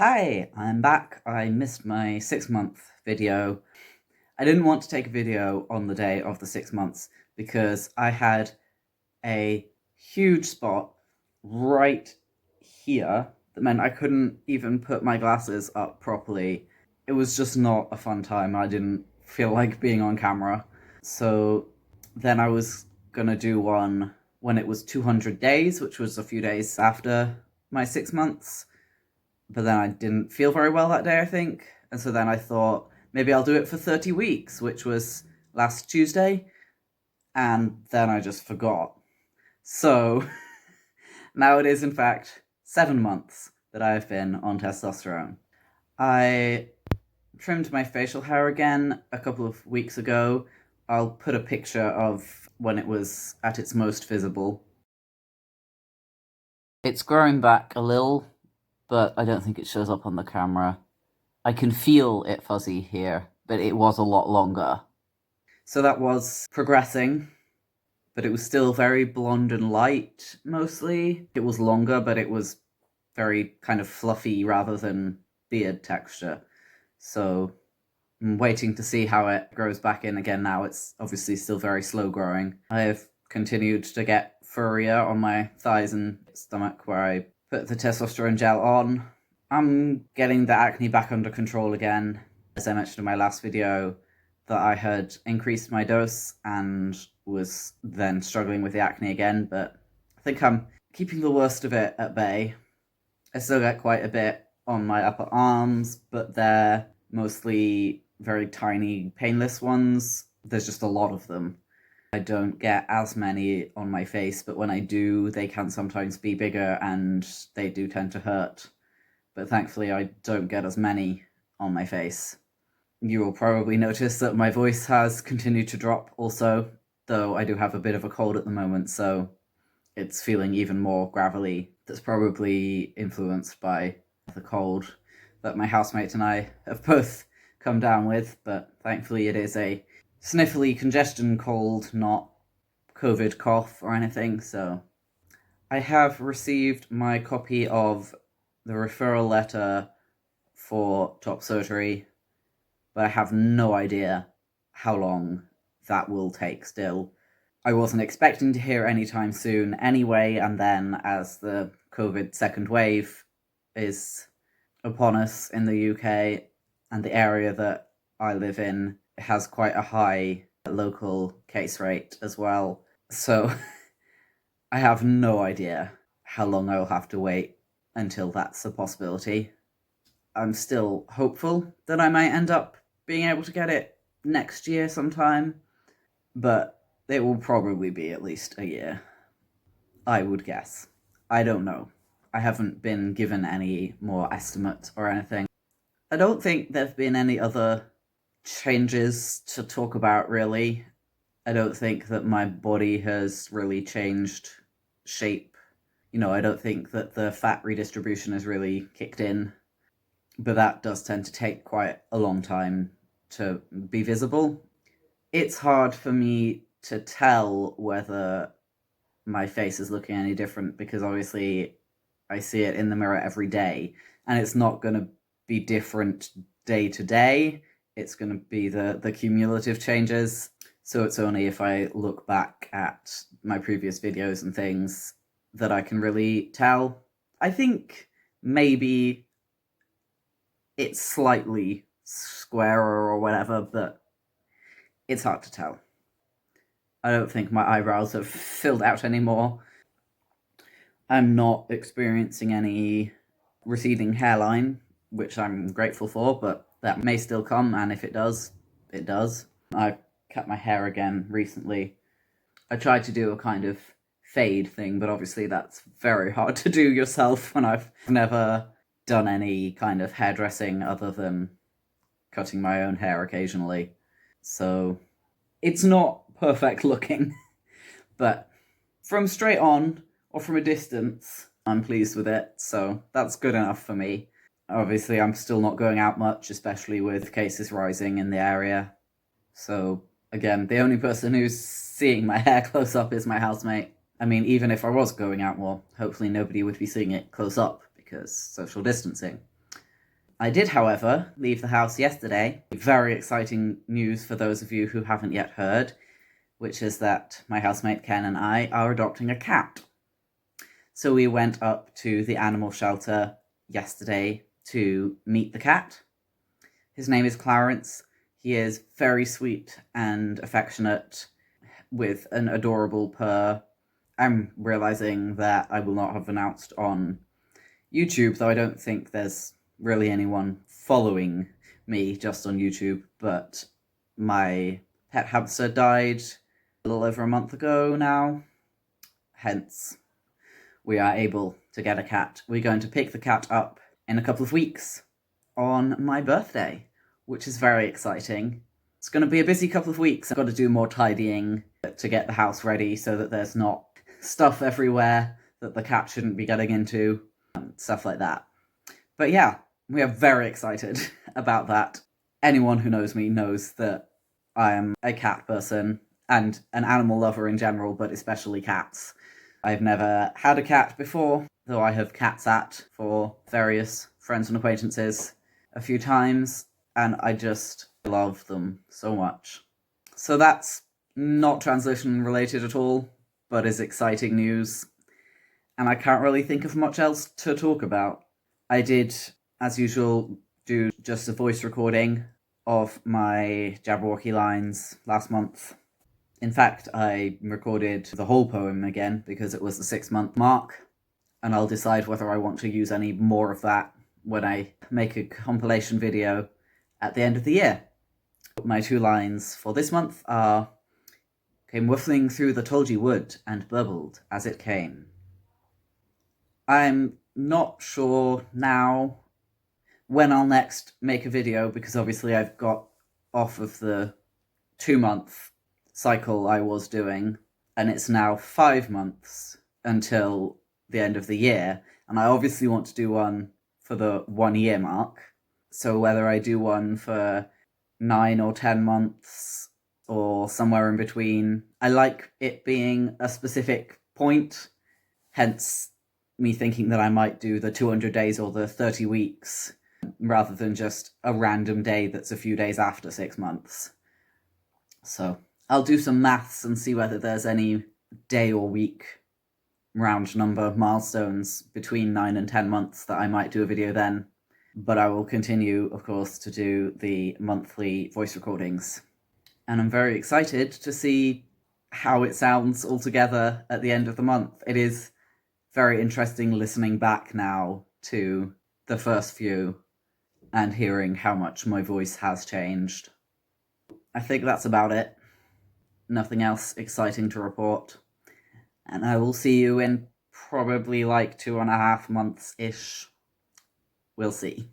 Hi, I'm back. I missed my 6 month video. I didn't want to take a video on the day of the 6 months because I had a huge spot right here that meant I couldn't even put my glasses up properly. It was just not a fun time. I didn't feel like being on camera. So then I was gonna do one when it was 200 days, which was a few days after my 6 months, but then I didn't feel very well that day, I think. And so then I thought maybe I'll do it for 30 weeks, which was last Tuesday. And then I just forgot. So now it is, in fact, 7 months that I have been on testosterone. I trimmed my facial hair again a couple of weeks ago. I'll put a picture of when it was at its most visible. It's growing back a little, but I don't think it shows up on the camera. I can feel it fuzzy here, but it was a lot longer. So that was progressing, but it was still very blonde and light, mostly. It was longer, but it was very kind of fluffy rather than beard texture. So I'm waiting to see how it grows back in again now. It's obviously still very slow growing. I have continued to get furrier on my thighs and stomach where I put the testosterone gel on. I'm getting the acne back under control again. As I mentioned in my last video, that I had increased my dose and was then struggling with the acne again, but I think I'm keeping the worst of it at bay. I still get quite a bit on my upper arms, but they're mostly very tiny, painless ones. There's just a lot of them. I don't get as many on my face, but when I do, they can sometimes be bigger and they do tend to hurt. But thankfully, I don't get as many on my face. You will probably notice that my voice has continued to drop also, though I do have a bit of a cold at the moment, so it's feeling even more gravelly. That's probably influenced by the cold that my housemate and I have both come down with, but thankfully it is a sniffly congestion cold, not COVID cough or anything. So I have received my copy of the referral letter for top surgery, but I have no idea how long that will take still. I wasn't expecting to hear anytime soon anyway, and then as the COVID second wave is upon us in the UK, and the area that I live in has quite a high local case rate as well. So I have no idea how long I'll have to wait until that's a possibility. I'm still hopeful that I might end up being able to get it next year sometime, but it will probably be at least a year, I would guess. I don't know. I haven't been given any more estimates or anything. I don't think there have been any other changes to talk about, really. I don't think that my body has really changed shape. I don't think that the fat redistribution has really kicked in, but that does tend to take quite a long time to be visible. It's hard for me to tell whether my face is looking any different because obviously I see it in the mirror every day, and it's not going to be different day to day. It's going to be the cumulative changes. So it's only if I look back at my previous videos and things that I can really tell. I think maybe it's slightly squarer or whatever, but it's hard to tell. I don't think my eyebrows have filled out anymore. I'm not experiencing any receding hairline, which I'm grateful for, but that may still come, and if it does, it does. I cut my hair again recently. I tried to do a kind of fade thing, but obviously that's very hard to do yourself when I've never done any kind of hairdressing other than cutting my own hair occasionally. So it's not perfect looking, but from straight on or from a distance, I'm pleased with it, so that's good enough for me. Obviously, I'm still not going out much, especially with cases rising in the area. So, again, the only person who's seeing my hair close up is my housemate. I mean, even if I was going out more, hopefully nobody would be seeing it close up because social distancing. I did, however, leave the house yesterday. Very exciting news for those of you who haven't yet heard, which is that my housemate Ken and I are adopting a cat. So we went up to the animal shelter yesterday to meet the cat. His name is Clarence. He is very sweet and affectionate with an adorable purr. I'm realizing that I will not have announced on YouTube, though I don't think there's really anyone following me just on YouTube, but my pet hamster died a little over a month ago now, hence we are able to get a cat. We're going to pick the cat up in a couple of weeks on my birthday, which is very exciting. It's going to be a busy couple of weeks. I've got to do more tidying to get the house ready so that there's not stuff everywhere that the cat shouldn't be getting into, stuff like that. But yeah, we are very excited about that. Anyone who knows me knows that I am a cat person and an animal lover in general, but especially cats. I've never had a cat before, though I have cat sat for various friends and acquaintances a few times, and I just love them so much. So that's not translation related at all, but is exciting news. And I can't really think of much else to talk about. I did, as usual, do just a voice recording of my Jabberwocky lines last month. In fact, I recorded the whole poem again because it was the 6-month mark, and I'll decide whether I want to use any more of that when I make a compilation video at the end of the year. My 2 lines for this month are, "Came whiffling through the tulgey wood and burbled as it came." I'm not sure now when I'll next make a video, because obviously I've got off of the 2-month cycle I was doing, and it's now 5 months until the end of the year, and I obviously want to do one for the 1-year mark. So whether I do one for 9 or 10 months or somewhere in between, I like it being a specific point, hence me thinking that I might do the 200 days or the 30 weeks rather than just a random day that's a few days after 6 months. So I'll do some maths and see whether there's any day or week round number milestones between 9 and 10 months that I might do a video then. But I will continue, of course, to do the monthly voice recordings. And I'm very excited to see how it sounds all together at the end of the month. It is very interesting listening back now to the first few and hearing how much my voice has changed. I think that's about it. Nothing else exciting to report. And I will see you in probably like 2.5 months-ish. We'll see.